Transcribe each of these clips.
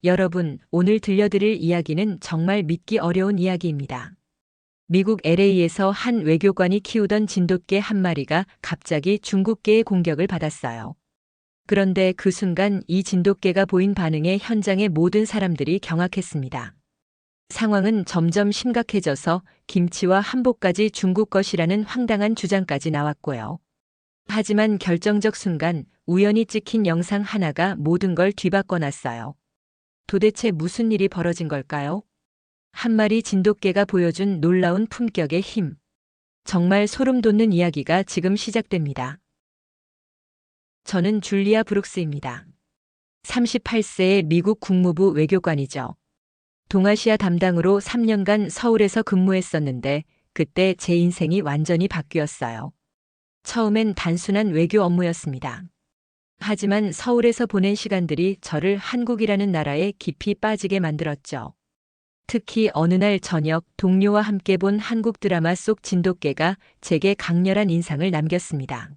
여러분, 오늘 들려드릴 이야기는 정말 믿기 어려운 이야기입니다. 미국 LA에서 한 외교관이 키우던 진돗개 한 마리가 갑자기 중국개의 공격을 받았어요. 그런데 그 순간 이 진돗개가 보인 반응에 현장의 모든 사람들이 경악했습니다. 상황은 점점 심각해져서 김치와 한복까지 중국 것이라는 황당한 주장까지 나왔고요. 하지만 결정적 순간 우연히 찍힌 영상 하나가 모든 걸 뒤바꿔 놨어요. 도대체 무슨 일이 벌어진 걸까요? 한 마리 진돗개가 보여준 놀라운 품격의 힘. 정말 소름 돋는 이야기가 지금 시작됩니다. 저는 줄리아 브룩스입니다. 38세의 미국 국무부 외교관이죠. 동아시아 담당으로 3년간 서울에서 근무했었는데 그때 제 인생이 완전히 바뀌었어요. 처음엔 단순한 외교 업무였습니다. 하지만 서울에서 보낸 시간들이 저를 한국이라는 나라에 깊이 빠지게 만들었죠. 특히 어느 날 저녁 동료와 함께 본 한국 드라마 속 진돗개가 제게 강렬한 인상을 남겼습니다.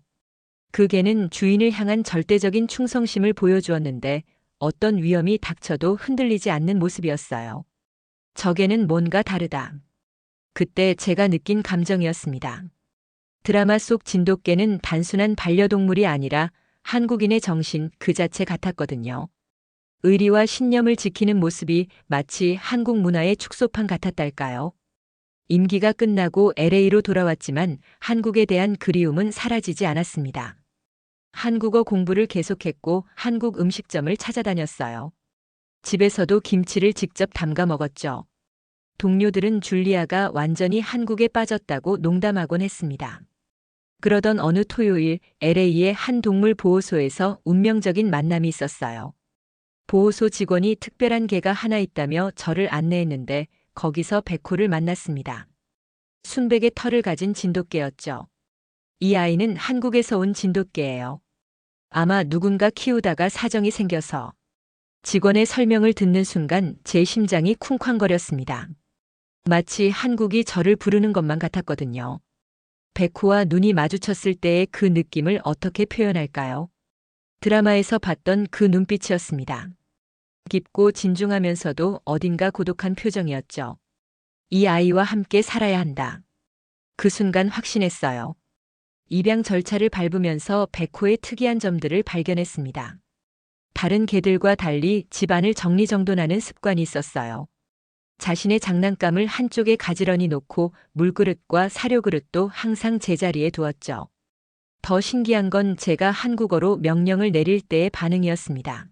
그 개는 주인을 향한 절대적인 충성심을 보여주었는데 어떤 위험이 닥쳐도 흔들리지 않는 모습이었어요. 저 개는 뭔가 다르다. 그때 제가 느낀 감정이었습니다. 드라마 속 진돗개는 단순한 반려동물이 아니라 한국인의 정신 그 자체 같았거든요. 의리와 신념을 지키는 모습이 마치 한국 문화의 축소판 같았달까요? 임기가 끝나고 LA로 돌아왔지만 한국에 대한 그리움은 사라지지 않았습니다. 한국어 공부를 계속했고 한국 음식점을 찾아다녔어요. 집에서도 김치를 직접 담가 먹었죠. 동료들은 줄리아가 완전히 한국에 빠졌다고 농담하곤 했습니다. 그러던 어느 토요일 LA의 한 동물 보호소에서 운명적인 만남이 있었어요. 보호소 직원이 특별한 개가 하나 있다며 저를 안내했는데 거기서 백호를 만났습니다. 순백의 털을 가진 진돗개였죠. 이 아이는 한국에서 온 진돗개예요. 아마 누군가 키우다가 사정이 생겨서. 직원의 설명을 듣는 순간 제 심장이 쿵쾅거렸습니다. 마치 한국이 저를 부르는 것만 같았거든요. 백호와 눈이 마주쳤을 때의 그 느낌을 어떻게 표현할까요? 드라마에서 봤던 그 눈빛이었습니다. 깊고 진중하면서도 어딘가 고독한 표정이었죠. 이 아이와 함께 살아야 한다. 그 순간 확신했어요. 입양 절차를 밟으면서 백호의 특이한 점들을 발견했습니다. 다른 개들과 달리 집안을 정리정돈하는 습관이 있었어요. 자신의 장난감을 한쪽에 가지런히 놓고 물그릇과 사료그릇도 항상 제자리에 두었죠. 더 신기한 건 제가 한국어로 명령을 내릴 때의 반응이었습니다.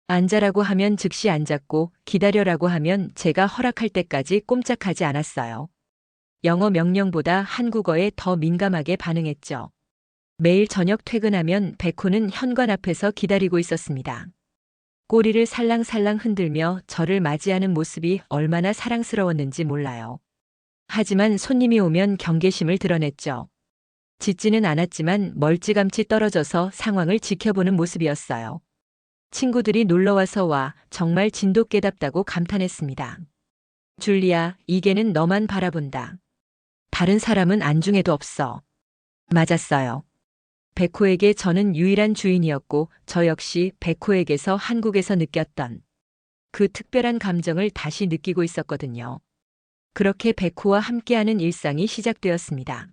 앉아라고 하면 즉시 앉았고 기다려라고 하면 제가 허락할 때까지 꼼짝하지 않았어요. 영어 명령보다 한국어에 더 민감하게 반응했죠. 매일 저녁 퇴근하면 백호는 현관 앞에서 기다리고 있었습니다. 꼬리를 살랑살랑 흔들며 저를 맞이하는 모습이 얼마나 사랑스러웠는지 몰라요. 하지만 손님이 오면 경계심을 드러냈죠. 짖지는 않았지만 멀찌감치 떨어져서 상황을 지켜보는 모습이었어요. 친구들이 놀러와서 와 정말 진돗개답다고 감탄했습니다. 줄리아, 이 개는 너만 바라본다. 다른 사람은 안중에도 없어. 맞았어요. 백호에게 저는 유일한 주인이었고 저 역시 백호에게서 한국에서 느꼈던 그 특별한 감정을 다시 느끼고 있었거든요. 그렇게 백호와 함께하는 일상이 시작되었습니다.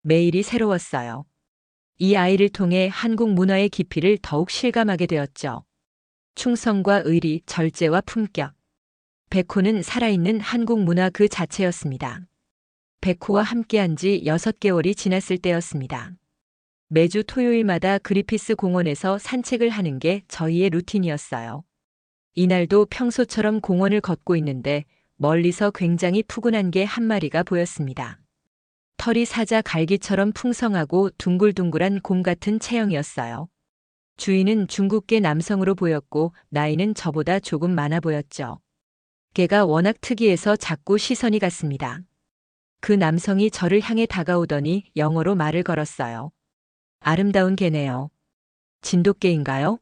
매일이 새로웠어요. 이 아이를 통해 한국 문화의 깊이를 더욱 실감하게 되었죠. 충성과 의리, 절제와 품격. 백호는 살아있는 한국 문화 그 자체였습니다. 백호와 함께한 지 6개월이 지났을 때였습니다. 매주 토요일마다 그리피스 공원에서 산책을 하는 게 저희의 루틴이었어요. 이날도 평소처럼 공원을 걷고 있는데 멀리서 굉장히 푸근한 개 한 마리가 보였습니다. 털이 사자 갈기처럼 풍성하고 둥글둥글한 곰 같은 체형이었어요. 주인은 중국계 남성으로 보였고 나이는 저보다 조금 많아 보였죠. 개가 워낙 특이해서 자꾸 시선이 갔습니다. 그 남성이 저를 향해 다가오더니 영어로 말을 걸었어요. 아름다운 개네요. 진돗개인가요?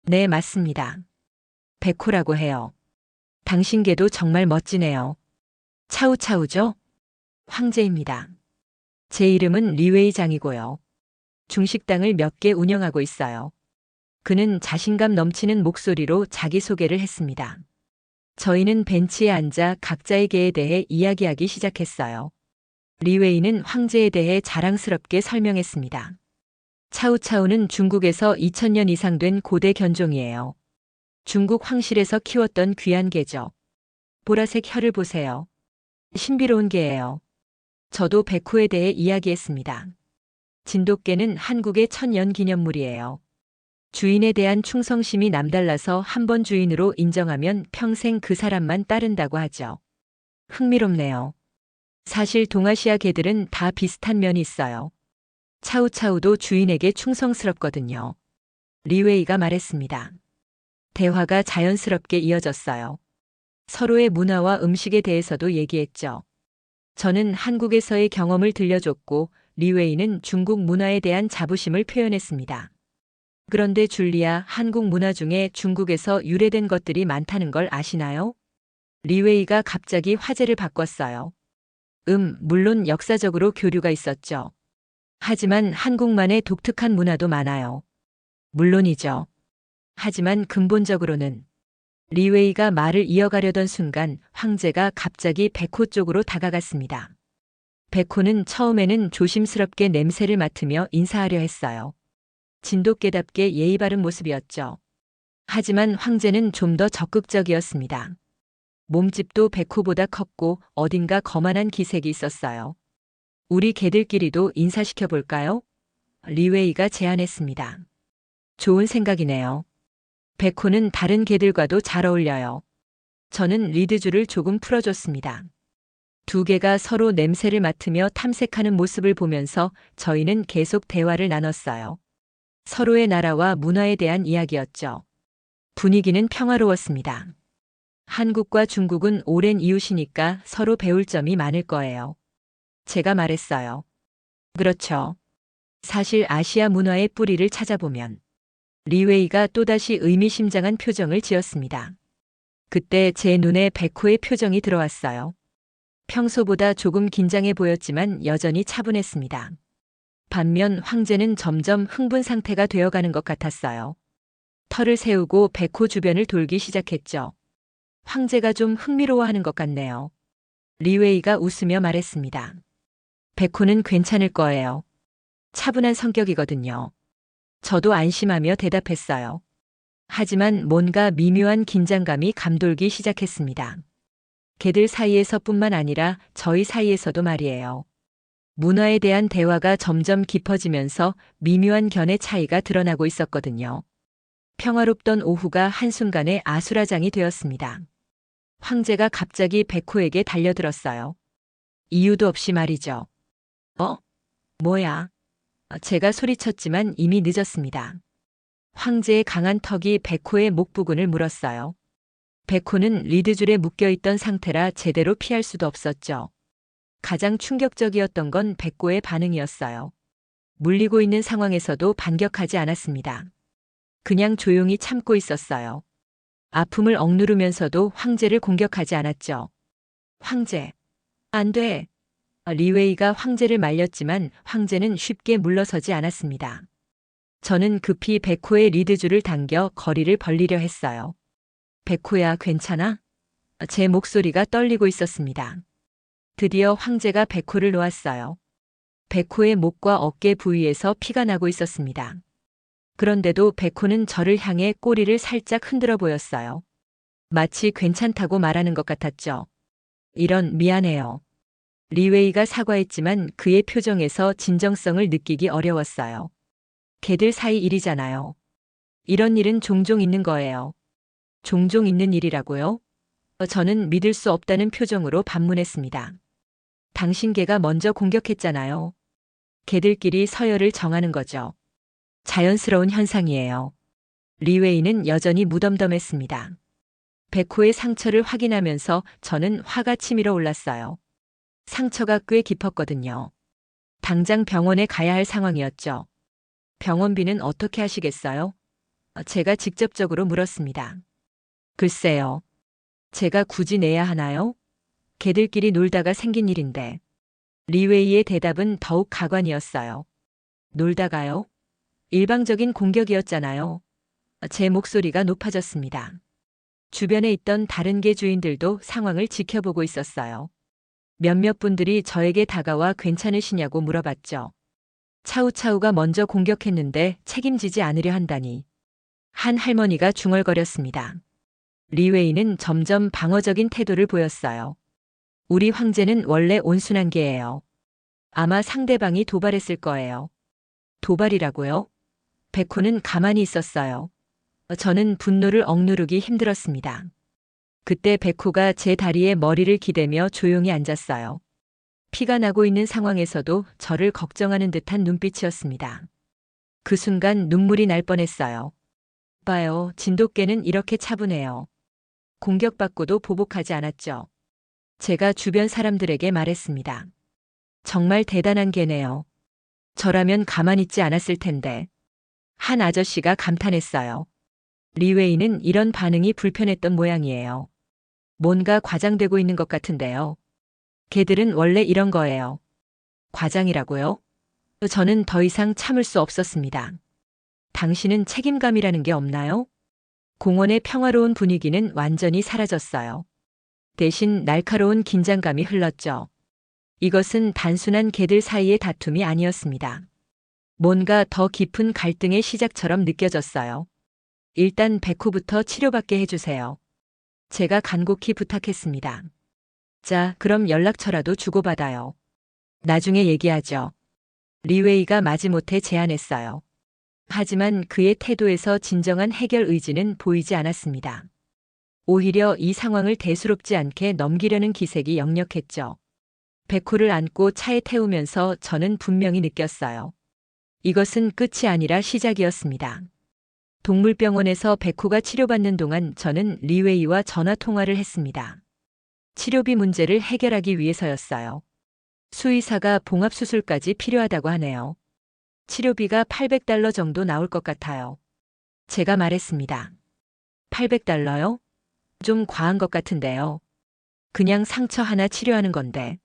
네, 맞습니다. 백호라고 해요. 당신 개도 정말 멋지네요. 차우차우죠? 황제입니다. 제 이름은 리웨이 장이고요. 중식당을 몇 개 운영하고 있어요. 그는 자신감 넘치는 목소리로 자기소개를 했습니다. 저희는 벤치에 앉아 각자의 계에 대해 이야기하기 시작했어요. 리웨이는 황제에 대해 자랑스럽게 설명했습니다. 차우차우는 중국에서 2000년 이상 된 고대 견종이에요. 중국 황실에서 키웠던 귀한 개죠. 보라색 혀를 보세요. 신비로운 개예요. 저도 백호에 대해 이야기했습니다. 진돗개는 한국의 천년 기념물이에요. 주인에 대한 충성심이 남달라서 한 번 주인으로 인정하면 평생 그 사람만 따른다고 하죠. 흥미롭네요. 사실 동아시아 개들은 다 비슷한 면이 있어요. 차우차우도 주인에게 충성스럽거든요. 리웨이가 말했습니다. 대화가 자연스럽게 이어졌어요. 서로의 문화와 음식에 대해서도 얘기했죠. 저는 한국에서의 경험을 들려줬고 리웨이는 중국 문화에 대한 자부심을 표현했습니다. 그런데 줄리아, 한국 문화 중에 중국에서 유래된 것들이 많다는 걸 아시나요? 리웨이가 갑자기 화제를 바꿨어요. 물론 역사적으로 교류가 있었죠. 하지만 한국만의 독특한 문화도 많아요. 물론이죠. 하지만 근본적으로는 리웨이가 말을 이어가려던 순간 황제가 갑자기 백호 쪽으로 다가갔습니다. 백호는 처음에는 조심스럽게 냄새를 맡으며 인사하려 했어요. 진돗개답게 예의 바른 모습이었죠. 하지만 황제는 좀 더 적극적이었습니다. 몸집도 백호보다 컸고 어딘가 거만한 기색이 있었어요. 우리 개들끼리도 인사시켜 볼까요? 리웨이가 제안했습니다. 좋은 생각이네요. 백호는 다른 개들과도 잘 어울려요. 저는 리드줄을 조금 풀어줬습니다. 두 개가 서로 냄새를 맡으며 탐색하는 모습을 보면서 저희는 계속 대화를 나눴어요. 서로의 나라와 문화에 대한 이야기였죠. 분위기는 평화로웠습니다. 한국과 중국은 오랜 이웃이니까 서로 배울 점이 많을 거예요. 제가 말했어요. 그렇죠. 사실 아시아 문화의 뿌리를 찾아보면 리웨이가 또다시 의미심장한 표정을 지었습니다. 그때 제 눈에 백호의 표정이 들어왔어요. 평소보다 조금 긴장해 보였지만 여전히 차분했습니다. 반면 황제는 점점 흥분 상태가 되어가는 것 같았어요. 털을 세우고 백호 주변을 돌기 시작했죠. 황제가 좀 흥미로워하는 것 같네요. 리웨이가 웃으며 말했습니다. 백호는 괜찮을 거예요. 차분한 성격이거든요. 저도 안심하며 대답했어요. 하지만 뭔가 미묘한 긴장감이 감돌기 시작했습니다. 개들 사이에서뿐만 아니라 저희 사이에서도 말이에요. 문화에 대한 대화가 점점 깊어지면서 미묘한 견해 차이가 드러나고 있었거든요. 평화롭던 오후가 한순간에 아수라장이 되었습니다. 황제가 갑자기 백호에게 달려들었어요. 이유도 없이 말이죠. 뭐야? 제가 소리쳤지만 이미 늦었습니다. 황제의 강한 턱이 백호의 목 부근을 물었어요. 백호는 리드줄에 묶여있던 상태라 제대로 피할 수도 없었죠. 가장 충격적이었던 건 백호의 반응이었어요. 물리고 있는 상황에서도 반격하지 않았습니다. 그냥 조용히 참고 있었어요. 아픔을 억누르면서도 황제를 공격하지 않았죠. 황제, 안 돼. 리웨이가 황제를 말렸지만 황제는 쉽게 물러서지 않았습니다. 저는 급히 백호의 리드줄을 당겨 거리를 벌리려 했어요. 백호야, 괜찮아? 제 목소리가 떨리고 있었습니다. 드디어 황제가 백호를 놓았어요. 백호의 목과 어깨 부위에서 피가 나고 있었습니다. 그런데도 백호는 저를 향해 꼬리를 살짝 흔들어 보였어요. 마치 괜찮다고 말하는 것 같았죠. 미안해요. 리웨이가 사과했지만 그의 표정에서 진정성을 느끼기 어려웠어요. 개들 사이 일이잖아요. 이런 일은 종종 있는 거예요. 종종 있는 일이라고요? 저는 믿을 수 없다는 표정으로 반문했습니다. 당신 개가 먼저 공격했잖아요. 개들끼리 서열을 정하는 거죠. 자연스러운 현상이에요. 리웨이는 여전히 무덤덤했습니다. 백호의 상처를 확인하면서 저는 화가 치밀어 올랐어요. 상처가 꽤 깊었거든요. 당장 병원에 가야 할 상황이었죠. 병원비는 어떻게 하시겠어요? 제가 직접적으로 물었습니다. 글쎄요. 제가 굳이 내야 하나요? 개들끼리 놀다가 생긴 일인데. 리웨이의 대답은 더욱 가관이었어요. 놀다가요? 일방적인 공격이었잖아요. 제 목소리가 높아졌습니다. 주변에 있던 다른 개 주인들도 상황을 지켜보고 있었어요. 몇몇 분들이 저에게 다가와 괜찮으시냐고 물어봤죠. 차우차우가 먼저 공격했는데 책임지지 않으려 한다니. 한 할머니가 중얼거렸습니다. 리웨이는 점점 방어적인 태도를 보였어요. 우리 황제는 원래 온순한 개예요. 아마 상대방이 도발했을 거예요. 도발이라고요? 백호는 가만히 있었어요. 저는 분노를 억누르기 힘들었습니다. 그때 백호가 제 다리에 머리를 기대며 조용히 앉았어요. 피가 나고 있는 상황에서도 저를 걱정하는 듯한 눈빛이었습니다. 그 순간 눈물이 날 뻔했어요. 봐요, 진돗개는 이렇게 차분해요. 공격받고도 보복하지 않았죠. 제가 주변 사람들에게 말했습니다. 정말 대단한 개네요. 저라면 가만히 있지 않았을 텐데. 한 아저씨가 감탄했어요. 리웨이는 이런 반응이 불편했던 모양이에요. 뭔가 과장되고 있는 것 같은데요. 개들은 원래 이런 거예요. 과장이라고요? 저는 더 이상 참을 수 없었습니다. 당신은 책임감이라는 게 없나요? 공원의 평화로운 분위기는 완전히 사라졌어요. 대신 날카로운 긴장감이 흘렀죠. 이것은 단순한 개들 사이의 다툼이 아니었습니다. 뭔가 더 깊은 갈등의 시작처럼 느껴졌어요. 일단 백호부터 치료받게 해주세요. 제가 간곡히 부탁했습니다. 자, 그럼 연락처라도 주고받아요. 나중에 얘기하죠. 리웨이가 마지못해 제안했어요. 하지만 그의 태도에서 진정한 해결 의지는 보이지 않았습니다. 오히려 이 상황을 대수롭지 않게 넘기려는 기색이 역력했죠. 백호를 안고 차에 태우면서 저는 분명히 느꼈어요. 이것은 끝이 아니라 시작이었습니다. 동물병원에서 백호가 치료받는 동안 저는 리웨이와 전화 통화를 했습니다. 치료비 문제를 해결하기 위해서였어요. 수의사가 봉합수술까지 필요하다고 하네요. 치료비가 $800 정도 나올 것 같아요. 제가 말했습니다. $800요? 좀 과한 것 같은데요. 그냥 상처 하나 치료하는 건데.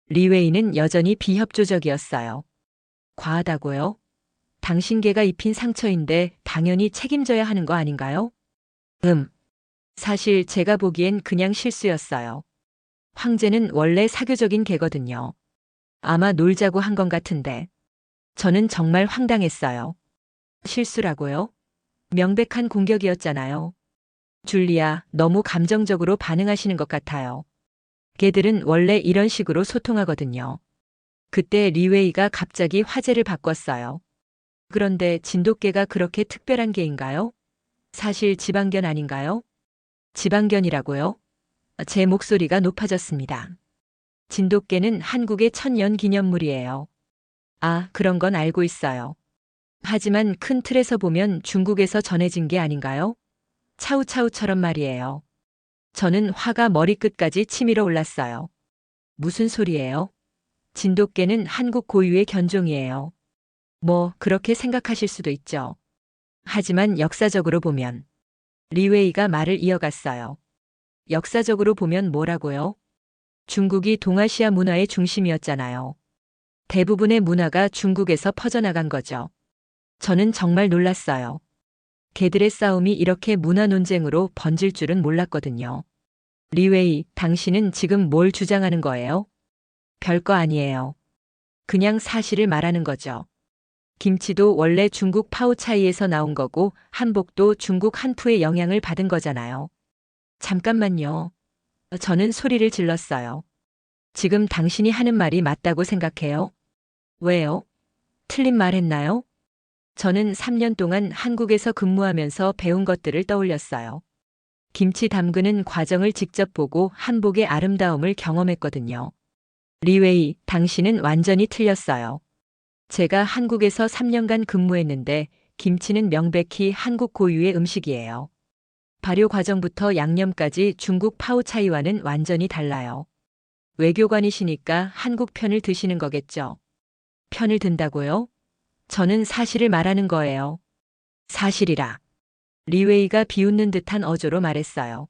리웨이는 여전히 비협조적이었어요. 과하다고요? 당신 개가 입힌 상처인데 당연히 책임져야 하는 거 아닌가요? 사실 제가 보기엔 그냥 실수였어요. 황제는 원래 사교적인 개거든요. 아마 놀자고 한 건 같은데. 저는 정말 황당했어요. 실수라고요? 명백한 공격이었잖아요. 줄리아, 너무 감정적으로 반응하시는 것 같아요. 개들은 원래 이런 식으로 소통하거든요. 그때 리웨이가 갑자기 화제를 바꿨어요. 그런데 진돗개가 그렇게 특별한 개인가요? 사실 지방견 아닌가요? 지방견이라고요? 제 목소리가 높아졌습니다. 진돗개는 한국의 천년 기념물이에요. 아, 그런 건 알고 있어요. 하지만 큰 틀에서 보면 중국에서 전해진 게 아닌가요? 차우차우처럼 말이에요. 저는 화가 머리끝까지 치밀어 올랐어요. 무슨 소리예요? 진돗개는 한국 고유의 견종이에요. 뭐, 그렇게 생각하실 수도 있죠. 하지만 역사적으로 보면, 리웨이가 말을 이어갔어요. 역사적으로 보면 뭐라고요? 중국이 동아시아 문화의 중심이었잖아요. 대부분의 문화가 중국에서 퍼져나간 거죠. 저는 정말 놀랐어요. 개들의 싸움이 이렇게 문화 논쟁으로 번질 줄은 몰랐거든요. 리웨이, 당신은 지금 뭘 주장하는 거예요? 별거 아니에요. 그냥 사실을 말하는 거죠. 김치도 원래 중국 파오차이에서 나온 거고 한복도 중국 한푸의 영향을 받은 거잖아요. 잠깐만요. 저는 소리를 질렀어요. 지금 당신이 하는 말이 맞다고 생각해요? 왜요? 틀린 말 했나요? 저는 3년 동안 한국에서 근무하면서 배운 것들을 떠올렸어요. 김치 담그는 과정을 직접 보고 한복의 아름다움을 경험했거든요. 리웨이, 당신은 완전히 틀렸어요. 제가 한국에서 3년간 근무했는데 김치는 명백히 한국 고유의 음식이에요. 발효 과정부터 양념까지 중국 파오차이와는 완전히 달라요. 외교관이시니까 한국 편을 드시는 거겠죠. 편을 든다고요? 저는 사실을 말하는 거예요. 사실이라. 리웨이가 비웃는 듯한 어조로 말했어요.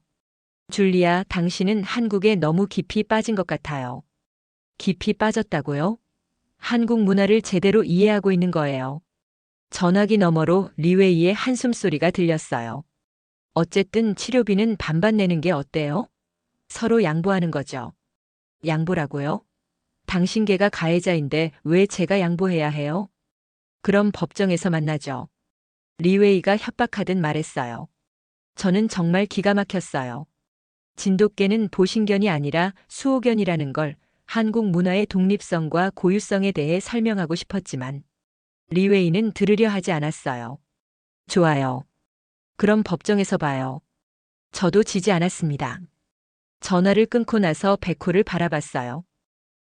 줄리아, 당신은 한국에 너무 깊이 빠진 것 같아요. 깊이 빠졌다고요? 한국 문화를 제대로 이해하고 있는 거예요. 전화기 너머로 리웨이의 한숨소리가 들렸어요. 어쨌든 치료비는 반반 내는 게 어때요? 서로 양보하는 거죠. 양보라고요? 당신 개가 가해자인데 왜 제가 양보해야 해요? 그럼 법정에서 만나죠. 리웨이가 협박하듯 말했어요. 저는 정말 기가 막혔어요. 진돗개는 보신견이 아니라 수호견이라는 걸 한국 문화의 독립성과 고유성에 대해 설명하고 싶었지만 리웨이는 들으려 하지 않았어요. 좋아요. 그럼 법정에서 봐요. 저도 지지 않았습니다. 전화를 끊고 나서 백호를 바라봤어요.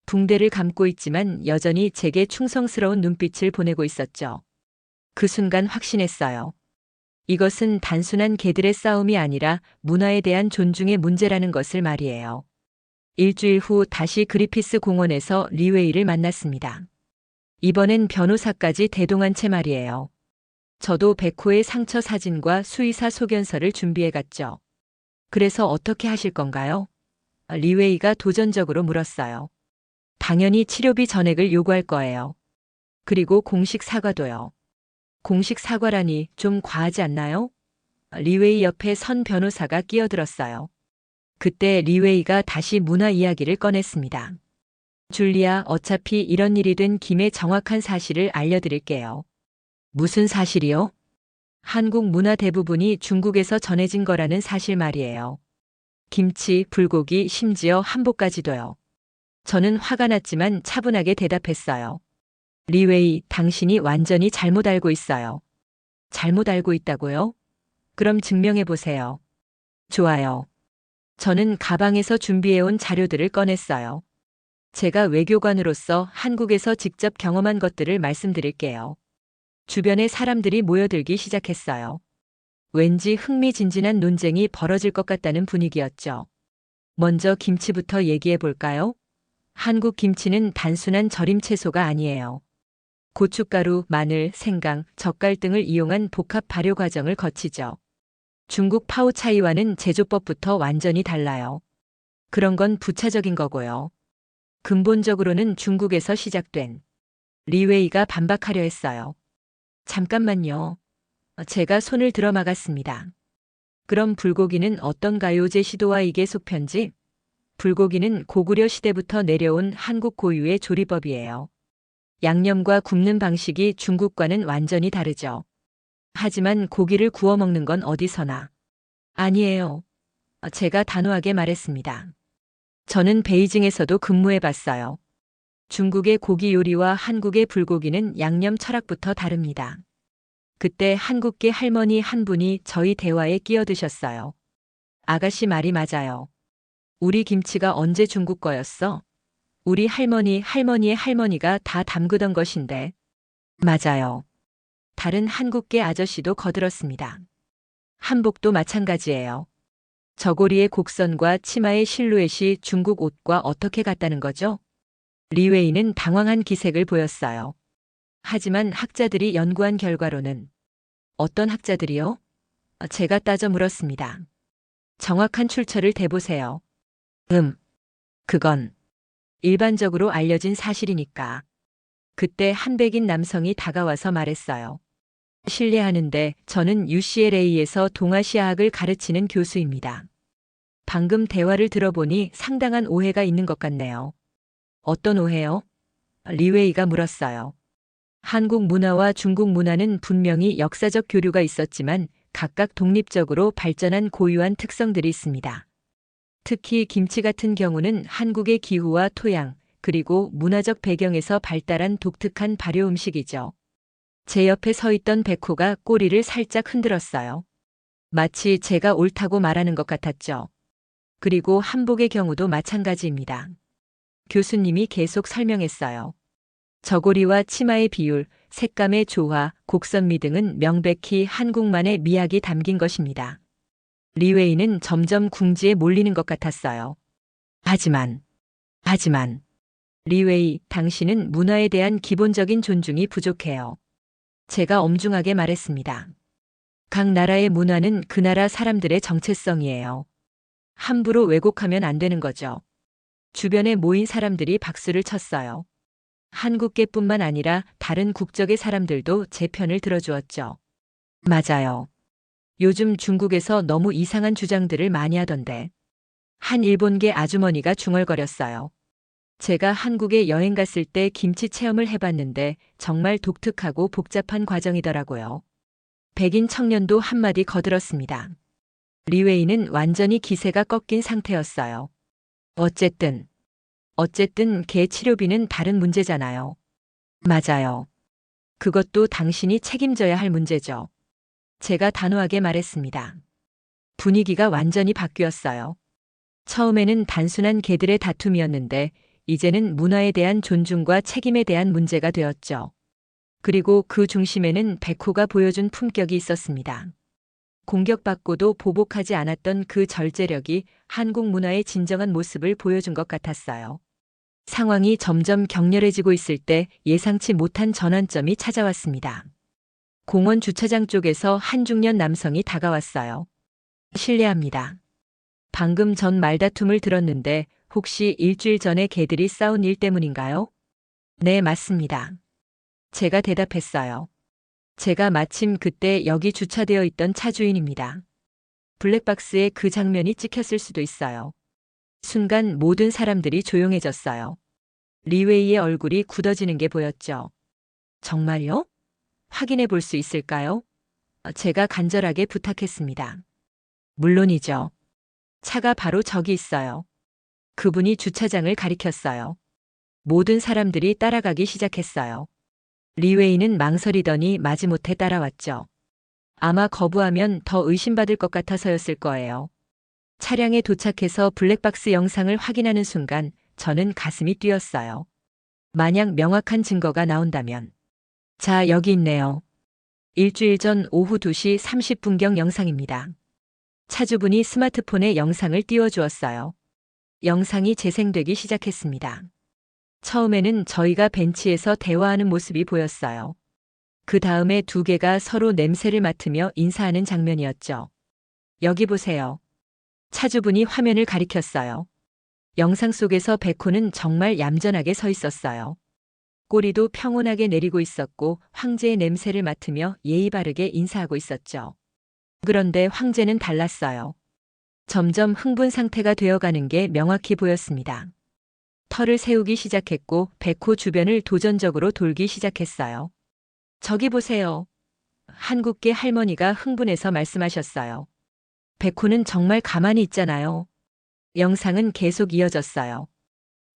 붕대를 감고 있지만 여전히 제게 충성스러운 눈빛을 보내고 있었죠. 그 순간 확신했어요. 이것은 단순한 개들의 싸움이 아니라 문화에 대한 존중의 문제라는 것을 말이에요. 일주일 후 다시 그리피스 공원에서 리웨이를 만났습니다. 이번엔 변호사까지 대동한 채 말이에요. 저도 백호의 상처 사진과 수의사 소견서를 준비해 갔죠. 그래서 어떻게 하실 건가요? 리웨이가 도전적으로 물었어요. 당연히 치료비 전액을 요구할 거예요. 그리고 공식 사과도요. 공식 사과라니 좀 과하지 않나요? 리웨이 옆에 선 변호사가 끼어들었어요. 그때 리웨이가 다시 문화 이야기를 꺼냈습니다. 줄리아, 어차피 이런 일이 된 김에 정확한 사실을 알려드릴게요. 무슨 사실이요? 한국 문화 대부분이 중국에서 전해진 거라는 사실 말이에요. 김치, 불고기, 심지어 한복까지도요. 저는 화가 났지만 차분하게 대답했어요. 리웨이, 당신이 완전히 잘못 알고 있어요. 잘못 알고 있다고요? 그럼 증명해 보세요. 좋아요. 저는 가방에서 준비해온 자료들을 꺼냈어요. 제가 외교관으로서 한국에서 직접 경험한 것들을 말씀드릴게요. 주변에 사람들이 모여들기 시작했어요. 왠지 흥미진진한 논쟁이 벌어질 것 같다는 분위기였죠. 먼저 김치부터 얘기해 볼까요? 한국 김치는 단순한 절임 채소가 아니에요. 고춧가루, 마늘, 생강, 젓갈 등을 이용한 복합 발효 과정을 거치죠. 중국 파오차이와는 제조법부터 완전히 달라요. 그런 건 부차적인 거고요. 근본적으로는 중국에서 시작된 리웨이가 반박하려 했어요. 잠깐만요. 제가 손을 들어 막았습니다. 그럼 불고기는 어떤가요? 제 시도와 이게 속편집? 불고기는 고구려 시대부터 내려온 한국 고유의 조리법이에요. 양념과 굽는 방식이 중국과는 완전히 다르죠. 하지만 고기를 구워 먹는 건 어디서나. 아니에요. 제가 단호하게 말했습니다. 저는 베이징에서도 근무해 봤어요. 중국의 고기 요리와 한국의 불고기는 양념 철학부터 다릅니다. 그때 한국계 할머니 한 분이 저희 대화에 끼어드셨어요. 아가씨 말이 맞아요. 우리 김치가 언제 중국 거였어? 우리 할머니의 할머니가 다 담그던 것인데. 맞아요. 다른 한국계 아저씨도 거들었습니다. 한복도 마찬가지예요. 저고리의 곡선과 치마의 실루엣이 중국 옷과 어떻게 같다는 거죠? 리웨이는 당황한 기색을 보였어요. 하지만 학자들이 연구한 결과로는 어떤 학자들이요? 제가 따져 물었습니다. 정확한 출처를 대보세요. 그건 일반적으로 알려진 사실이니까. 그때 한 백인 남성이 다가와서 말했어요. 실례하는데 저는 UCLA에서 동아시아학을 가르치는 교수입니다. 방금 대화를 들어보니 상당한 오해가 있는 것 같네요. 어떤 오해요? 리웨이가 물었어요. 한국 문화와 중국 문화는 분명히 역사적 교류가 있었지만 각각 독립적으로 발전한 고유한 특성들이 있습니다. 특히 김치 같은 경우는 한국의 기후와 토양, 그리고 문화적 배경에서 발달한 독특한 발효 음식이죠. 제 옆에 서 있던 백호가 꼬리를 살짝 흔들었어요. 마치 제가 옳다고 말하는 것 같았죠. 그리고 한복의 경우도 마찬가지입니다. 교수님이 계속 설명했어요. 저고리와 치마의 비율, 색감의 조화, 곡선미 등은 명백히 한국만의 미학이 담긴 것입니다. 리웨이는 점점 궁지에 몰리는 것 같았어요. 하지만, 리웨이, 당신은 문화에 대한 기본적인 존중이 부족해요. 제가 엄중하게 말했습니다. 각 나라의 문화는 그 나라 사람들의 정체성이에요. 함부로 왜곡하면 안 되는 거죠. 주변에 모인 사람들이 박수를 쳤어요. 한국계뿐만 아니라 다른 국적의 사람들도 제 편을 들어주었죠. 맞아요. 요즘 중국에서 너무 이상한 주장들을 많이 하던데. 한 일본계 아주머니가 중얼거렸어요. 제가 한국에 여행 갔을 때 김치 체험을 해봤는데 정말 독특하고 복잡한 과정이더라고요. 백인 청년도 한마디 거들었습니다. 리웨이는 완전히 기세가 꺾인 상태였어요. 어쨌든 개 치료비는 다른 문제잖아요. 맞아요. 그것도 당신이 책임져야 할 문제죠. 제가 단호하게 말했습니다. 분위기가 완전히 바뀌었어요. 처음에는 단순한 개들의 다툼이었는데 이제는 문화에 대한 존중과 책임에 대한 문제가 되었죠. 그리고 그 중심에는 백호가 보여준 품격이 있었습니다. 공격받고도 보복하지 않았던 그 절제력이 한국 문화의 진정한 모습을 보여준 것 같았어요. 상황이 점점 격렬해지고 있을 때 예상치 못한 전환점이 찾아왔습니다. 공원 주차장 쪽에서 한 중년 남성이 다가왔어요. 실례합니다. 방금 전 말다툼을 들었는데 혹시 일주일 전에 개들이 싸운 일 때문인가요? 네, 맞습니다. 제가 대답했어요. 제가 마침 그때 여기 주차되어 있던 차 주인입니다. 블랙박스에 그 장면이 찍혔을 수도 있어요. 순간 모든 사람들이 조용해졌어요. 리웨이의 얼굴이 굳어지는 게 보였죠. 정말요? 확인해 볼 수 있을까요? 제가 간절하게 부탁했습니다. 물론이죠. 차가 바로 저기 있어요. 그분이 주차장을 가리켰어요. 모든 사람들이 따라가기 시작했어요. 리웨이는 망설이더니 마지못해 따라왔죠. 아마 거부하면 더 의심받을 것 같아서였을 거예요. 차량에 도착해서 블랙박스 영상을 확인하는 순간 저는 가슴이 뛰었어요. 만약 명확한 증거가 나온다면. 자, 여기 있네요. 일주일 전 오후 2시 30분경 영상입니다. 차주분이 스마트폰에 영상을 띄워주었어요. 영상이 재생되기 시작했습니다. 처음에는 저희가 벤치에서 대화하는 모습이 보였어요. 그 다음에 두 개가 서로 냄새를 맡으며 인사하는 장면이었죠. 여기 보세요. 차주분이 화면을 가리켰어요. 영상 속에서 백호는 정말 얌전하게 서 있었어요. 꼬리도 평온하게 내리고 있었고 황제의 냄새를 맡으며 예의 바르게 인사하고 있었죠. 그런데 황제는 달랐어요. 점점 흥분 상태가 되어가는 게 명확히 보였습니다. 털을 세우기 시작했고 백호 주변을 도전적으로 돌기 시작했어요. 저기 보세요. 한국계 할머니가 흥분해서 말씀하셨어요. 백호는 정말 가만히 있잖아요. 영상은 계속 이어졌어요.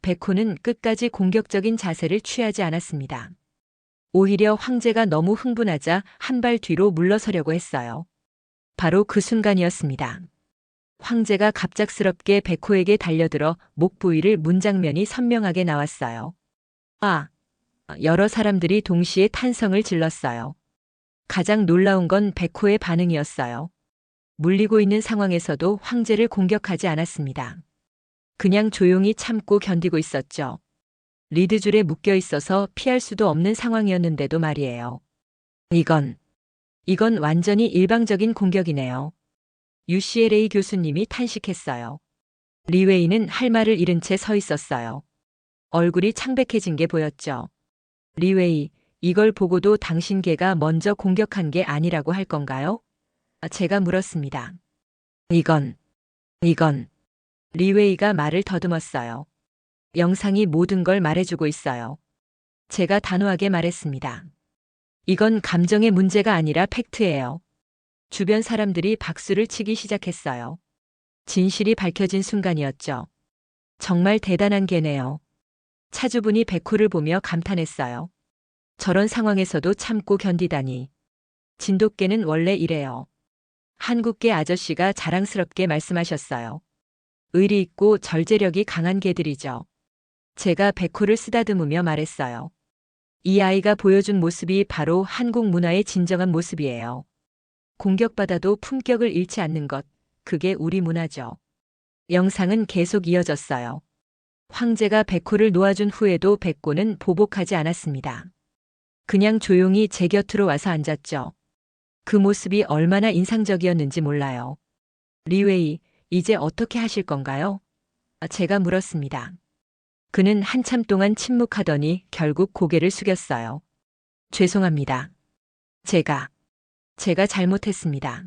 백호는 끝까지 공격적인 자세를 취하지 않았습니다. 오히려 황제가 너무 흥분하자 한 발 뒤로 물러서려고 했어요. 바로 그 순간이었습니다. 황제가 갑작스럽게 백호에게 달려들어 목 부위를 문 장면이 선명하게 나왔어요. 아! 여러 사람들이 동시에 탄성을 질렀어요. 가장 놀라운 건 백호의 반응이었어요. 물리고 있는 상황에서도 황제를 공격하지 않았습니다. 그냥 조용히 참고 견디고 있었죠. 리드줄에 묶여 있어서 피할 수도 없는 상황이었는데도 말이에요. 이건 완전히 일방적인 공격이네요. UCLA 교수님이 탄식했어요. 리웨이는 할 말을 잃은 채 서 있었어요. 얼굴이 창백해진 게 보였죠. 리웨이, 이걸 보고도 당신 개가 먼저 공격한 게 아니라고 할 건가요? 제가 물었습니다. 이건. 리웨이가 말을 더듬었어요. 영상이 모든 걸 말해주고 있어요. 제가 단호하게 말했습니다. 이건 감정의 문제가 아니라 팩트예요. 주변 사람들이 박수를 치기 시작했어요. 진실이 밝혀진 순간이었죠. 정말 대단한 개네요. 차주분이 백호를 보며 감탄했어요. 저런 상황에서도 참고 견디다니. 진돗개는 원래 이래요. 한국계 아저씨가 자랑스럽게 말씀하셨어요. 의리 있고 절제력이 강한 개들이죠. 제가 백호를 쓰다듬으며 말했어요. 이 아이가 보여준 모습이 바로 한국 문화의 진정한 모습이에요. 공격받아도 품격을 잃지 않는 것, 그게 우리 문화죠. 영상은 계속 이어졌어요. 황제가 백호를 놓아준 후에도 백호는 보복하지 않았습니다. 그냥 조용히 제 곁으로 와서 앉았죠. 그 모습이 얼마나 인상적이었는지 몰라요. 리웨이, 이제 어떻게 하실 건가요? 제가 물었습니다. 그는 한참 동안 침묵하더니 결국 고개를 숙였어요. 죄송합니다. 제가 잘못했습니다.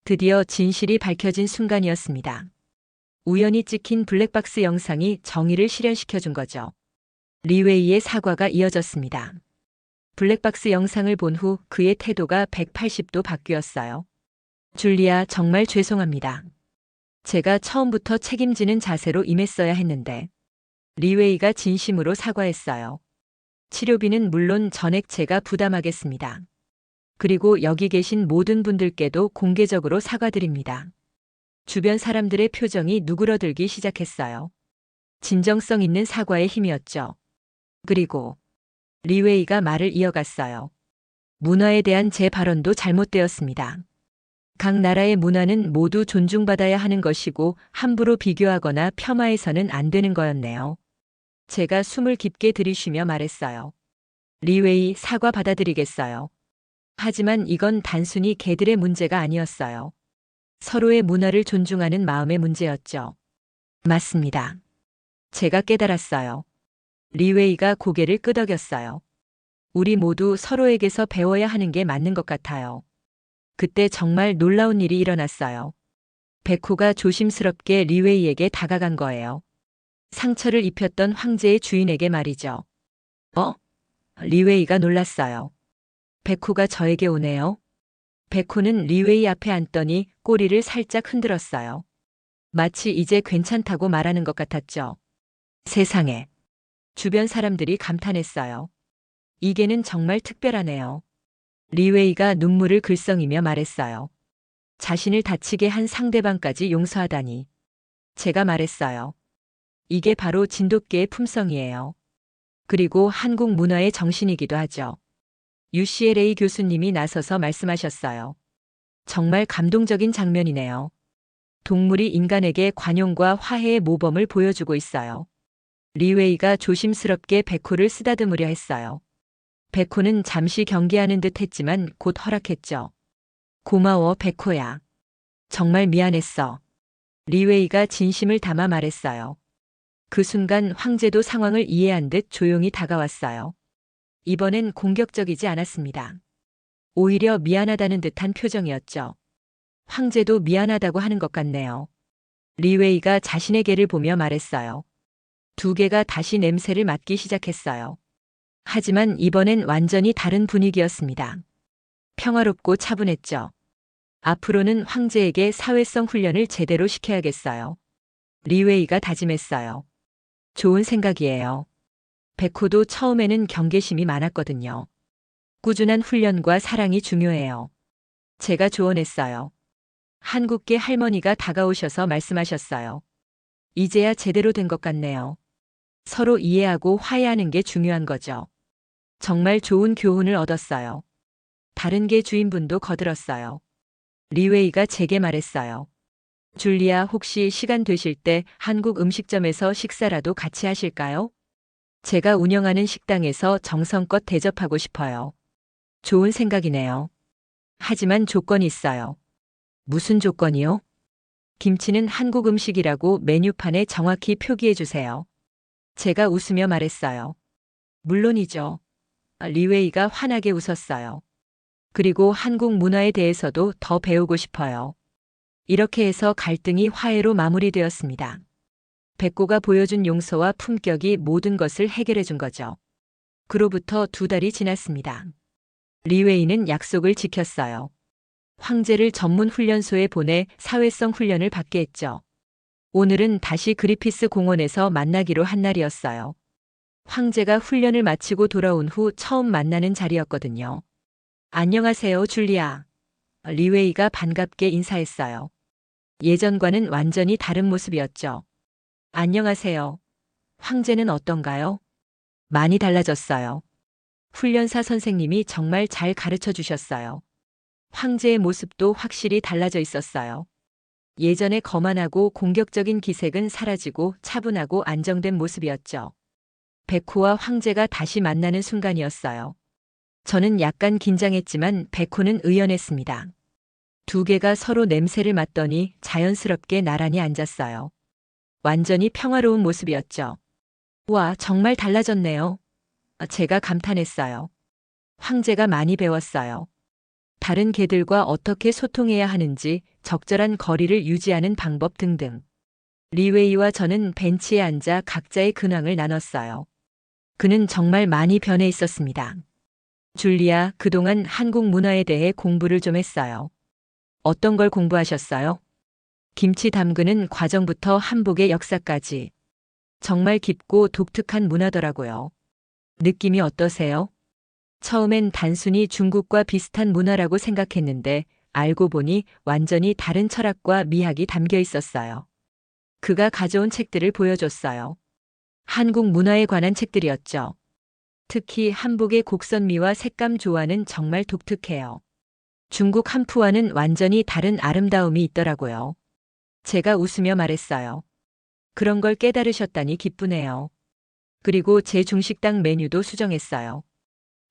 드디어 진실이 밝혀진 순간이었습니다. 우연히 찍힌 블랙박스 영상이 정의를 실현시켜준 거죠. 리웨이의 사과가 이어졌습니다. 블랙박스 영상을 본 후 그의 태도가 180도 바뀌었어요. 줄리아, 정말 죄송합니다. 제가 처음부터 책임지는 자세로 임했어야 했는데. 리웨이가 진심으로 사과했어요. 치료비는 물론 전액 제가 부담하겠습니다. 그리고 여기 계신 모든 분들께도 공개적으로 사과드립니다. 주변 사람들의 표정이 누그러들기 시작했어요. 진정성 있는 사과의 힘이었죠. 그리고 리웨이가 말을 이어갔어요. 문화에 대한 제 발언도 잘못되었습니다. 각 나라의 문화는 모두 존중받아야 하는 것이고 함부로 비교하거나 폄하해서는 안 되는 거였네요. 제가 숨을 깊게 들이쉬며 말했어요. 리웨이, 사과 받아들이겠어요. 하지만 이건 단순히 개들의 문제가 아니었어요. 서로의 문화를 존중하는 마음의 문제였죠. 맞습니다. 제가 깨달았어요. 리웨이가 고개를 끄덕였어요. 우리 모두 서로에게서 배워야 하는 게 맞는 것 같아요. 그때 정말 놀라운 일이 일어났어요. 베코가 조심스럽게 리웨이에게 다가간 거예요. 상처를 입혔던 황제의 주인에게 말이죠. 리웨이가 놀랐어요. 베코가 저에게 오네요. 베코는 리웨이 앞에 앉더니 꼬리를 살짝 흔들었어요. 마치 이제 괜찮다고 말하는 것 같았죠. 세상에. 주변 사람들이 감탄했어요. 이게는 정말 특별하네요. 리웨이가 눈물을 글썽이며 말했어요. 자신을 다치게 한 상대방까지 용서하다니. 제가 말했어요. 이게 바로 진돗개의 품성이에요. 그리고 한국 문화의 정신이기도 하죠. UCLA 교수님이 나서서 말씀하셨어요. 정말 감동적인 장면이네요. 동물이 인간에게 관용과 화해의 모범을 보여주고 있어요. 리웨이가 조심스럽게 베코를 쓰다듬으려 했어요. 베코는 잠시 경계하는 듯 했지만 곧 허락했죠. 고마워, 베코야. 정말 미안했어. 리웨이가 진심을 담아 말했어요. 그 순간 황제도 상황을 이해한 듯 조용히 다가왔어요. 이번엔 공격적이지 않았습니다. 오히려 미안하다는 듯한 표정이었죠. 황제도 미안하다고 하는 것 같네요. 리웨이가 자신의 개를 보며 말했어요. 두 개가 다시 냄새를 맡기 시작했어요. 하지만 이번엔 완전히 다른 분위기였습니다. 평화롭고 차분했죠. 앞으로는 황제에게 사회성 훈련을 제대로 시켜야겠어요. 리웨이가 다짐했어요. 좋은 생각이에요. 베코도 처음에는 경계심이 많았거든요. 꾸준한 훈련과 사랑이 중요해요. 제가 조언했어요. 한국계 할머니가 다가오셔서 말씀하셨어요. 이제야 제대로 된 것 같네요. 서로 이해하고 화해하는 게 중요한 거죠. 정말 좋은 교훈을 얻었어요. 다른 개 주인분도 거들었어요. 리웨이가 제게 말했어요. 줄리아, 혹시 시간 되실 때 한국 음식점에서 식사라도 같이 하실까요? 제가 운영하는 식당에서 정성껏 대접하고 싶어요. 좋은 생각이네요. 하지만 조건이 있어요. 무슨 조건이요? 김치는 한국 음식이라고 메뉴판에 정확히 표기해 주세요. 제가 웃으며 말했어요. 물론이죠. 리웨이가 환하게 웃었어요. 그리고 한국 문화에 대해서도 더 배우고 싶어요. 이렇게 해서 갈등이 화해로 마무리되었습니다. 베코가 보여준 용서와 품격이 모든 것을 해결해 준 거죠. 그로부터 2달이 지났습니다. 리웨이는 약속을 지켰어요. 황제를 전문 훈련소에 보내 사회성 훈련을 받게 했죠. 오늘은 다시 그리피스 공원에서 만나기로 한 날이었어요. 황제가 훈련을 마치고 돌아온 후 처음 만나는 자리였거든요. 안녕하세요, 줄리아. 리웨이가 반갑게 인사했어요. 예전과는 완전히 다른 모습이었죠. 안녕하세요. 황제는 어떤가요? 많이 달라졌어요. 훈련사 선생님이 정말 잘 가르쳐 주셨어요. 황제의 모습도 확실히 달라져 있었어요. 예전에 거만하고 공격적인 기색은 사라지고 차분하고 안정된 모습이었죠. 베코와 황제가 다시 만나는 순간이었어요. 저는 약간 긴장했지만 베코는 의연했습니다. 두 개가 서로 냄새를 맡더니 자연스럽게 나란히 앉았어요. 완전히 평화로운 모습이었죠. 와, 정말 달라졌네요. 제가 감탄했어요. 황제가 많이 배웠어요. 다른 개들과 어떻게 소통해야 하는지, 적절한 거리를 유지하는 방법 등등. 리웨이와 저는 벤치에 앉아 각자의 근황을 나눴어요. 그는 정말 많이 변해 있었습니다. 줄리아, 그동안 한국 문화에 대해 공부를 좀 했어요. 어떤 걸 공부하셨어요? 김치 담그는 과정부터 한복의 역사까지. 정말 깊고 독특한 문화더라고요. 느낌이 어떠세요? 처음엔 단순히 중국과 비슷한 문화라고 생각했는데 알고 보니 완전히 다른 철학과 미학이 담겨 있었어요. 그가 가져온 책들을 보여줬어요. 한국 문화에 관한 책들이었죠. 특히 한복의 곡선미와 색감 조화는 정말 독특해요. 중국 한푸와는 완전히 다른 아름다움이 있더라고요. 제가 웃으며 말했어요. 그런 걸 깨달으셨다니 기쁘네요. 그리고 제 중식당 메뉴도 수정했어요.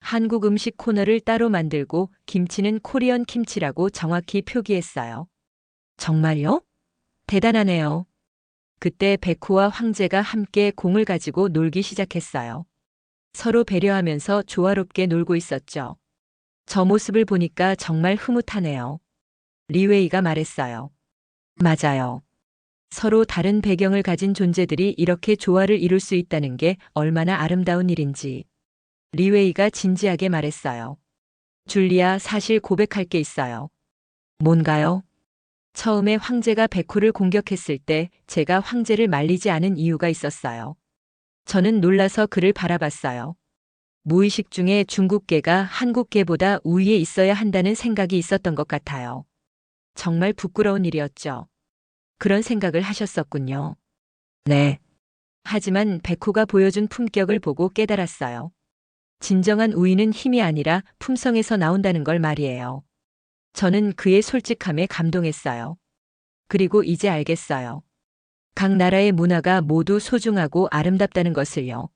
한국 음식 코너를 따로 만들고 김치는 코리안 김치라고 정확히 표기했어요. 정말요? 대단하네요. 그때 백호와 황제가 함께 공을 가지고 놀기 시작했어요. 서로 배려하면서 조화롭게 놀고 있었죠. 저 모습을 보니까 정말 흐뭇하네요. 리웨이가 말했어요. 맞아요. 서로 다른 배경을 가진 존재들이 이렇게 조화를 이룰 수 있다는 게 얼마나 아름다운 일인지. 리웨이가 진지하게 말했어요. 줄리아, 사실 고백할 게 있어요. 뭔가요? 처음에 황제가 백호를 공격했을 때 제가 황제를 말리지 않은 이유가 있었어요. 저는 놀라서 그를 바라봤어요. 무의식 중에 중국계가 한국계보다 우위에 있어야 한다는 생각이 있었던 것 같아요. 정말 부끄러운 일이었죠. 그런 생각을 하셨었군요. 네. 하지만 백호가 보여준 품격을 보고 깨달았어요. 진정한 우위는 힘이 아니라 품성에서 나온다는 걸 말이에요. 저는 그의 솔직함에 감동했어요. 그리고 이제 알겠어요. 각 나라의 문화가 모두 소중하고 아름답다는 것을요.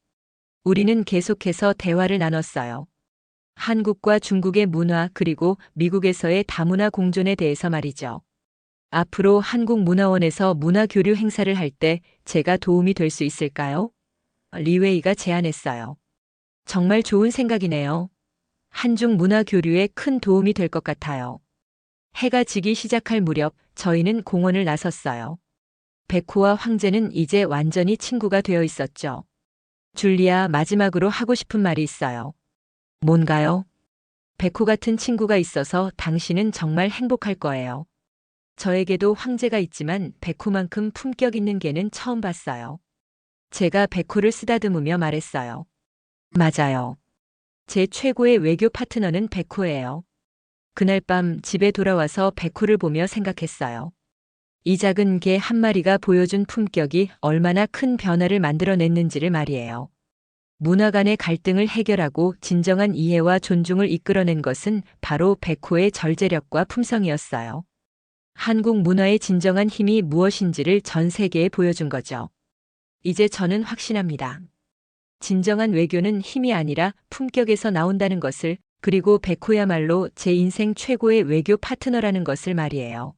우리는 계속해서 대화를 나눴어요. 한국과 중국의 문화 그리고 미국에서의 다문화 공존에 대해서 말이죠. 앞으로 한국문화원에서 문화교류 행사를 할 때 제가 도움이 될 수 있을까요? 리웨이가 제안했어요. 정말 좋은 생각이네요. 한중 문화교류에 큰 도움이 될 것 같아요. 해가 지기 시작할 무렵 저희는 공원을 나섰어요. 백호와 황제는 이제 완전히 친구가 되어 있었죠. 줄리아, 마지막으로 하고 싶은 말이 있어요. 뭔가요? 백호 같은 친구가 있어서 당신은 정말 행복할 거예요. 저에게도 황제가 있지만 백호만큼 품격 있는 개는 처음 봤어요. 제가 백호를 쓰다듬으며 말했어요. 맞아요. 제 최고의 외교 파트너는 백호예요. 그날 밤 집에 돌아와서 백호를 보며 생각했어요. 이 작은 개 한 마리가 보여준 품격이 얼마나 큰 변화를 만들어냈는지를 말이에요. 문화 간의 갈등을 해결하고 진정한 이해와 존중을 이끌어낸 것은 바로 백호의 절제력과 품성이었어요. 한국 문화의 진정한 힘이 무엇인지를 전 세계에 보여준 거죠. 이제 저는 확신합니다. 진정한 외교는 힘이 아니라 품격에서 나온다는 것을, 그리고 백호야말로 제 인생 최고의 외교 파트너라는 것을 말이에요.